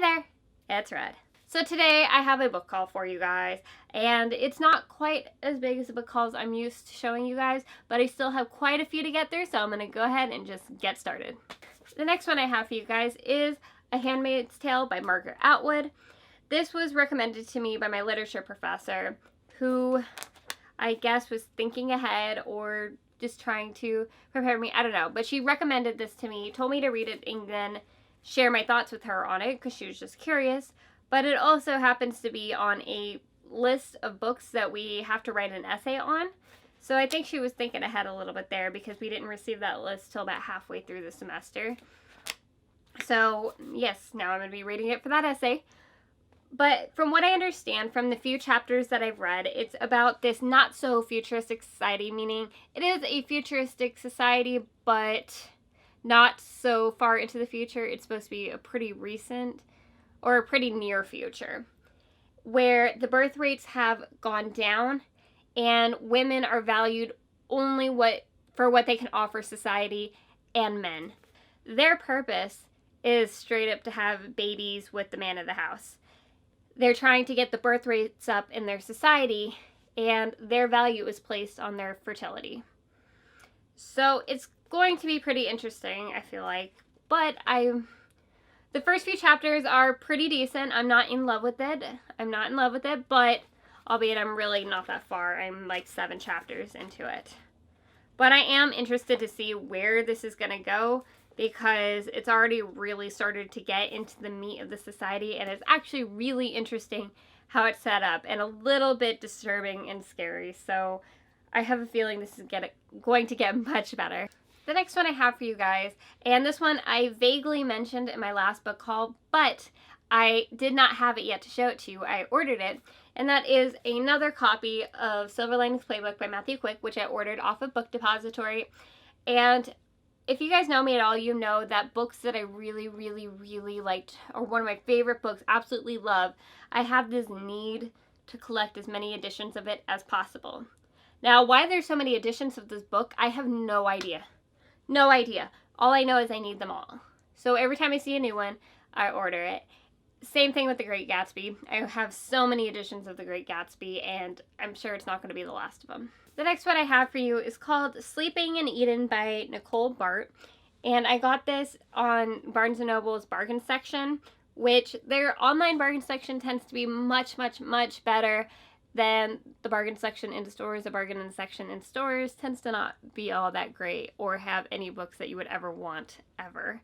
Hey there, it's Red. So today I have a book haul for you guys, and it's not quite as big as the book hauls I'm used to showing you guys, but I still have quite a few to get through, so I'm going to go ahead and just get started. The next one I have for you guys is A Handmaid's Tale by Margaret Atwood. This was recommended to me by my literature professor, who I guess was thinking ahead or just trying to prepare me. I don't know, but she recommended this to me, told me to read it and then share my thoughts with her on it because she was just curious. But it also happens to be on a list of books that we have to write an essay on. So I think she was thinking ahead a little bit there because we didn't receive that list till about halfway through the semester. So yes, now I'm going to be reading it for that essay. But from what I understand from the few chapters that I've read, it's about this not so futuristic society, meaning it is a futuristic society, but not so far into the future. It's supposed to be a pretty recent or a pretty near future, where the birth rates have gone down and women are valued only for what they can offer society and men. Their purpose is straight up to have babies with the man of the house. They're trying to get the birth rates up in their society, and their value is placed on their fertility. So it's going to be pretty interesting, I feel like. But the first few chapters are pretty decent. I'm not in love with it. But albeit I'm really not that far. I'm like 7 chapters into it. But I am interested to see where this is going to go, because it's already really started to get into the meat of the society, and it's actually really interesting how it's set up and a little bit disturbing and scary. So I have a feeling this is going to get much better. The next one I have for you guys, and this one I vaguely mentioned in my last book haul, but I did not have it yet to show it to you. I ordered it, and that is another copy of Silver Linings Playbook by Matthew Quick, which I ordered off of Book Depository. And if you guys know me at all, you know that books that I really, really, really liked, or one of my favorite books, absolutely love, I have this need to collect as many editions of it as possible. Now, why there's so many editions of this book, I have no idea. No idea. All I know is I need them all. So every time I see a new one, I order it. Same thing with The Great Gatsby. I have so many editions of The Great Gatsby, and I'm sure it's not going to be the last of them. The next one I have for you is called Sleeping in Eden by Nicole Bart. And I got this on Barnes & Noble's bargain section, which their online bargain section tends to be much, much, much better than the bargain section in stores. The bargain section in stores tends to not be all that great or have any books that you would ever want, ever.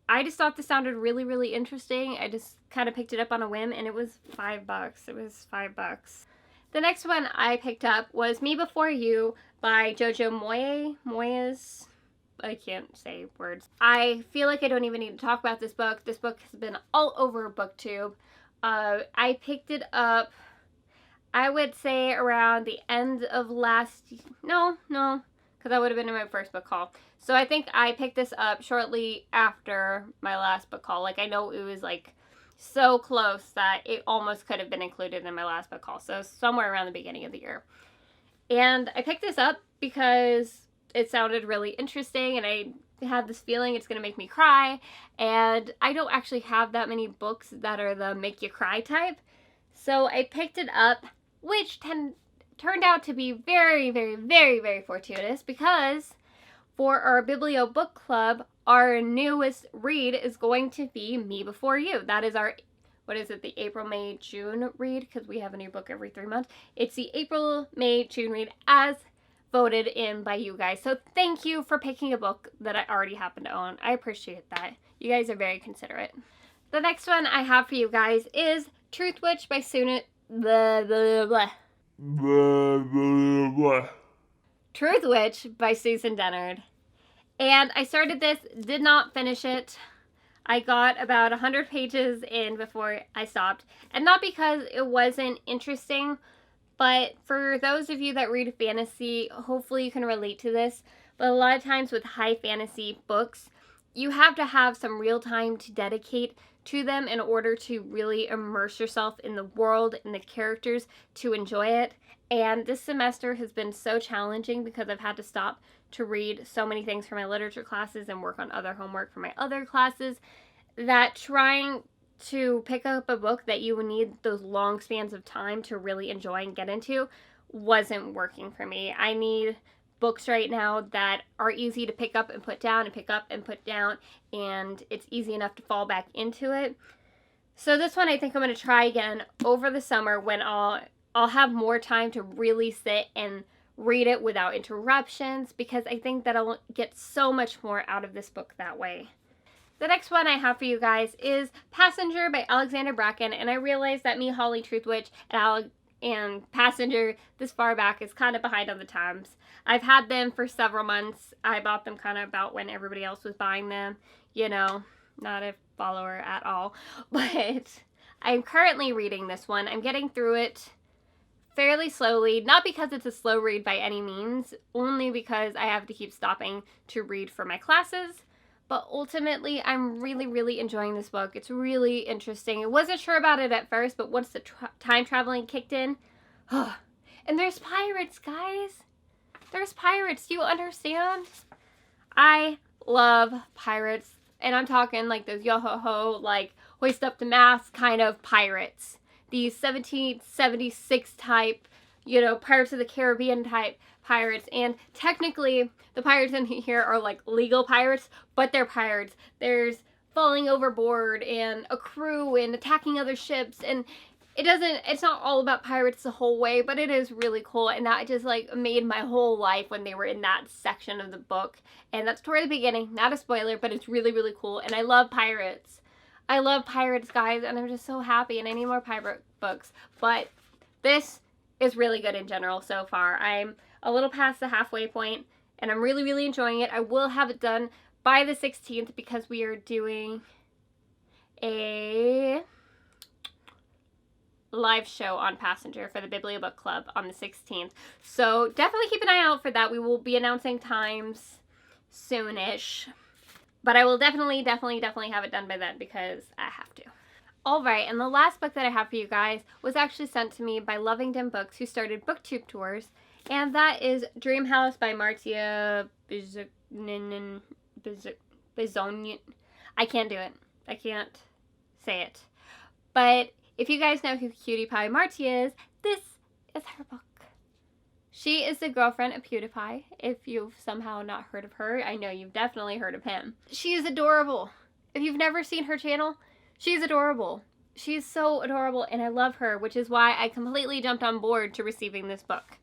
I just thought this sounded really, really interesting. I just kind of picked it up on a whim, and it was $5. It was $5. The next one I picked up was Me Before You by Jojo Moyes. I can't say words. I feel like I don't even need to talk about this book. This book has been all over BookTube. I picked it up, I would say, around the end of no, because that would have been in my first book haul. So I think I picked this up shortly after my last book haul. Like, I know it was like so close that it almost could have been included in my last book haul. So somewhere around the beginning of the year. And I picked this up because it sounded really interesting, and I had this feeling it's going to make me cry. And I don't actually have that many books that are the make you cry type. So I picked it up, which turned out to be very, very, very, very fortuitous, because for our Biblio Book Club, our newest read is going to be Me Before You. That is our, the April, May, June read, because we have a new book every 3 months. It's the April, May, June read as voted in by you guys. So thank you for picking a book that I already happen to own. I appreciate that. You guys are very considerate. The next one I have for you guys is Truth Witch by Truth Witch by Susan Dennard. And I started this, did not finish it. I got about 100 pages in before I stopped. And not because it wasn't interesting, but for those of you that read fantasy, hopefully you can relate to this. But a lot of times with high fantasy books, you have to have some real time to dedicate to them in order to really immerse yourself in the world and the characters to enjoy it. And this semester has been so challenging because I've had to stop to read so many things for my literature classes and work on other homework for my other classes, that trying to pick up a book that you would need those long spans of time to really enjoy and get into wasn't working for me. I need books right now that are easy to pick up and put down and pick up and put down, and it's easy enough to fall back into it. So this one I think I'm going to try again over the summer when I'll have more time to really sit and read it without interruptions, because I think that I'll get so much more out of this book that way. The next one I have for you guys is Passenger by Alexander Bracken, and I realize that me, Holly Truthwitch, and Passenger this far back is kind of behind on the times. I've had them for several months. I bought them kind of about when everybody else was buying them, you know, not a follower at all, but I'm currently reading this one. I'm getting through it fairly slowly, not because it's a slow read by any means, only because I have to keep stopping to read for my classes. But ultimately, I'm really, really enjoying this book. It's really interesting. I wasn't sure about it at first, but once the time traveling kicked in, and there's pirates, guys. There's pirates. Do you understand? I love pirates, and I'm talking like those yo-ho-ho, like hoist up the mast kind of pirates. These 1776 type, you know, Pirates of the Caribbean type pirates. And technically, the pirates in here are like legal pirates, but they're pirates. There's falling overboard and a crew and attacking other ships, and it's not all about pirates the whole way, but it is really cool, and that just like made my whole life when they were in that section of the book. And that's toward the beginning, not a spoiler, but it's really, really cool, and I love pirates. I love pirates, guys, and I'm just so happy, and I need more pirate books. But this is really good in general so far. I'm a little past the halfway point, and I'm really, really enjoying it. I will have it done by the 16th because we are doing a live show on Passenger for the Bibliobook Club on the 16th. So definitely keep an eye out for that. We will be announcing times soonish. But I will definitely have it done by then because I have to. Alright, and the last book that I have for you guys was actually sent to me by Lovingdon Books, who started BookTube tours, and that is Dream House by Marzia Bisognin. I can't do it. I can't say it. But if you guys know who Cutie Pie Marzia is, this is her book. She is the girlfriend of PewDiePie. If you've somehow not heard of her, I know you've definitely heard of him. She is adorable. If you've never seen her channel, she's adorable. She's so adorable, and I love her, which is why I completely jumped on board to receiving this book.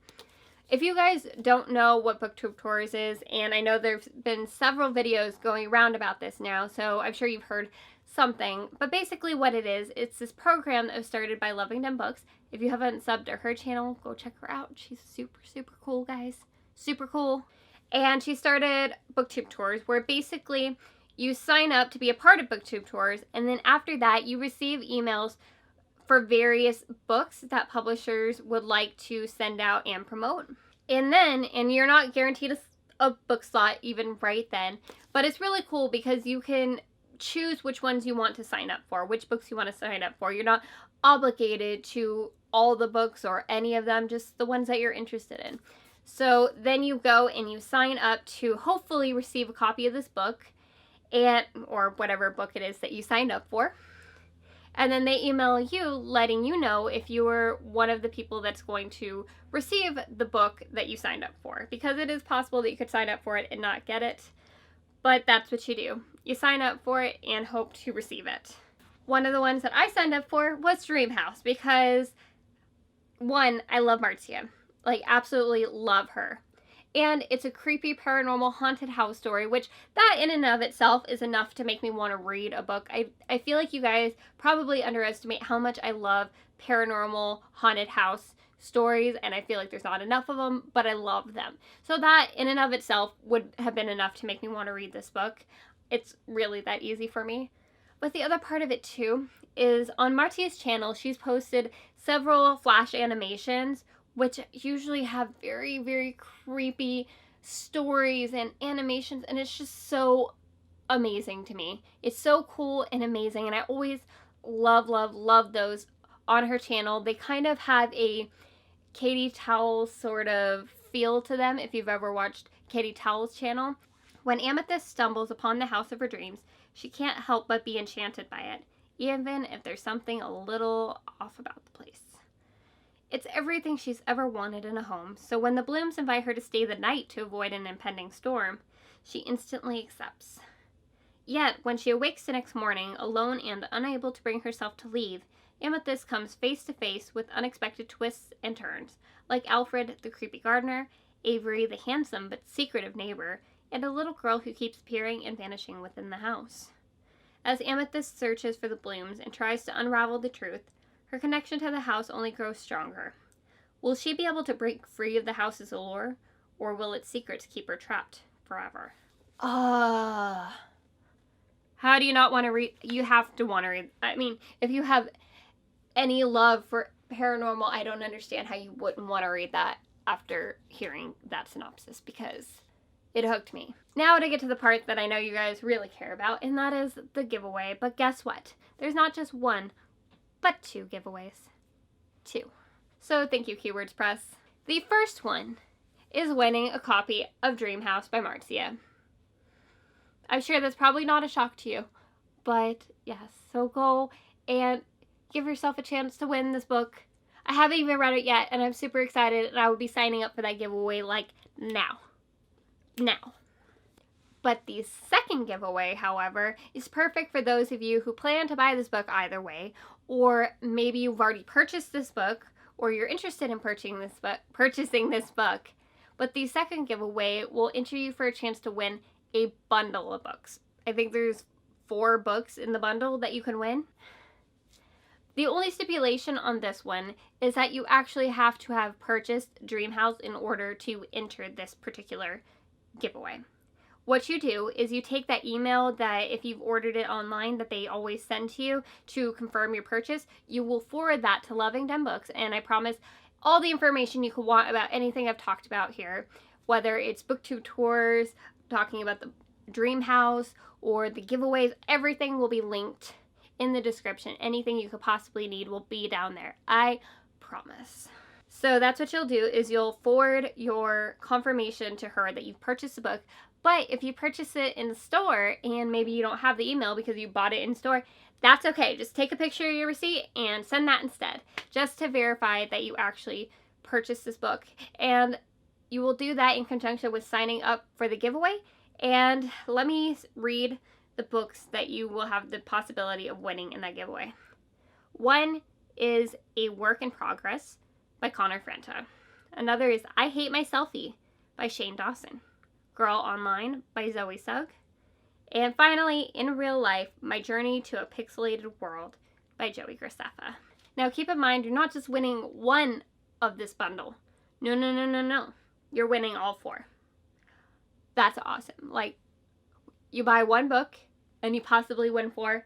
If you guys don't know what BookTube Tours is, and I know there's been several videos going around about this now, so I'm sure you've heard something, but basically what it is, it's this program that was started by Lovingdon Books. If you haven't subbed to her channel, go check her out. She's super, super cool, guys. Super cool. And she started BookTube Tours, where basically you sign up to be a part of BookTube Tours, and then after that you receive emails for various books that publishers would like to send out and promote. And you're not guaranteed a book slot even right then, but it's really cool because you can choose which ones you want to sign up for, which books you want to sign up for. You're not obligated to all the books or any of them, just the ones that you're interested in. So then you go and you sign up to hopefully receive a copy of this book, or whatever book it is that you signed up for. And then they email you letting you know if you were one of the people that's going to receive the book that you signed up for. Because it is possible that you could sign up for it and not get it. But that's what you do. You sign up for it and hope to receive it. One of the ones that I signed up for was Dream House because, one, I love Marzia. Like, absolutely love her. And it's a creepy paranormal haunted house story, which that in and of itself is enough to make me want to read a book. I feel like you guys probably underestimate how much I love paranormal haunted house stories, and I feel like there's not enough of them, but I love them. So that in and of itself would have been enough to make me want to read this book. It's really that easy for me. But the other part of it too is on Marzia's channel, she's posted several flash animations which usually have very, very creepy stories and animations, and it's just so amazing to me. It's so cool and amazing, and I always love, love, love those on her channel. They kind of have a Katie Towles sort of feel to them, if you've ever watched Katie Towles' channel. When Amethyst stumbles upon the house of her dreams, she can't help but be enchanted by it. even if there's something a little off about the place. It's everything she's ever wanted in a home, so when the Blooms invite her to stay the night to avoid an impending storm, she instantly accepts. Yet, when she awakes the next morning, alone and unable to bring herself to leave, Amethyst comes face to face with unexpected twists and turns, like Alfred, the creepy gardener, Avery, the handsome but secretive neighbor, and a little girl who keeps appearing and vanishing within the house. As Amethyst searches for the Blooms and tries to unravel the truth, her connection to the house only grows stronger. Will she be able to break free of the house's allure, or will its secrets keep her trapped forever? How do you not want to read? You have to want to read. I mean, if you have any love for paranormal, I don't understand how you wouldn't want to read that after hearing that synopsis, because it hooked me. Now to get to the part that I know you guys really care about, and that is the giveaway. But guess what? There's not just one, but 2 giveaways. 2. So thank you, Keywords Press. The first one is winning a copy of Dream House by Marzia. I'm sure that's probably not a shock to you, but yes, so go and give yourself a chance to win this book. I haven't even read it yet, and I'm super excited, and I will be signing up for that giveaway like now. But the second giveaway, however, is perfect for those of you who plan to buy this book either way, or maybe you've already purchased this book, or you're interested in purchasing this book. But the second giveaway will enter you for a chance to win a bundle of books. I think there's 4 books in the bundle that you can win. The only stipulation on this one is that you actually have to have purchased Dream House in order to enter this particular giveaway. What you do is you take that email that if you've ordered it online that they always send to you to confirm your purchase, you will forward that to Loving Dem Books, and I promise all the information you could want about anything I've talked about here, whether it's booktube tours, talking about the Dream House, or the giveaways, everything will be linked in the description. Anything you could possibly need will be down there. I promise. So that's what you'll do, is you'll forward your confirmation to her that you've purchased the book. But if you purchase it in the store and maybe you don't have the email because you bought it in store, that's okay. Just take a picture of your receipt and send that instead, just to verify that you actually purchased this book. And you will do that in conjunction with signing up for the giveaway. And let me read the books that you will have the possibility of winning in that giveaway. One is A Work in Progress by Connor Frenta. Another is I Hate My Selfie by Shane Dawson. Girl Online by Zoe Sugg. And finally, In Real Life, My Journey to a Pixelated World by Joey Graceffa. Now keep in mind, you're not just winning one of this bundle. No. You're winning all 4. That's awesome. Like, you buy one book and you possibly win 4.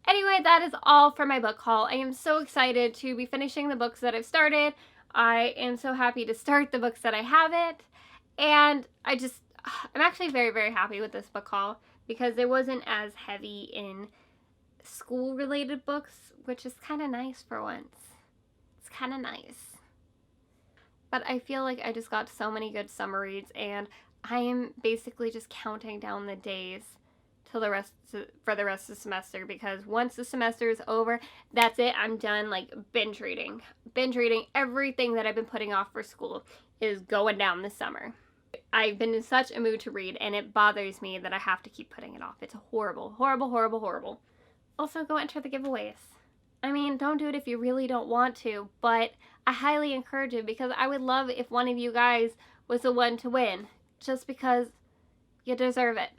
Anyway, that is all for my book haul. I am so excited to be finishing the books that I've started. I am so happy to start the books that I haven't. And I'm actually very, very happy with this book haul because it wasn't as heavy in school-related books, which is kind of nice for once. It's kind of nice. But I feel like I just got so many good summer reads, and I am basically just counting down the days till for the rest of the semester, because once the semester is over, that's it. I'm done, like, binge reading. Binge reading everything that I've been putting off for school is going down this summer. I've been in such a mood to read, and it bothers me that I have to keep putting it off. It's horrible, horrible, horrible, horrible. Also, go enter the giveaways. I mean, don't do it if you really don't want to, but I highly encourage it because I would love if one of you guys was the one to win, just because you deserve it.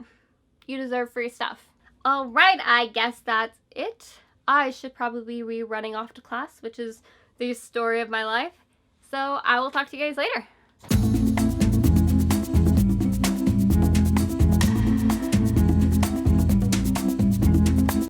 You deserve free stuff. Alright, I guess that's it. I should probably be running off to class, which is the story of my life. So I will talk to you guys later.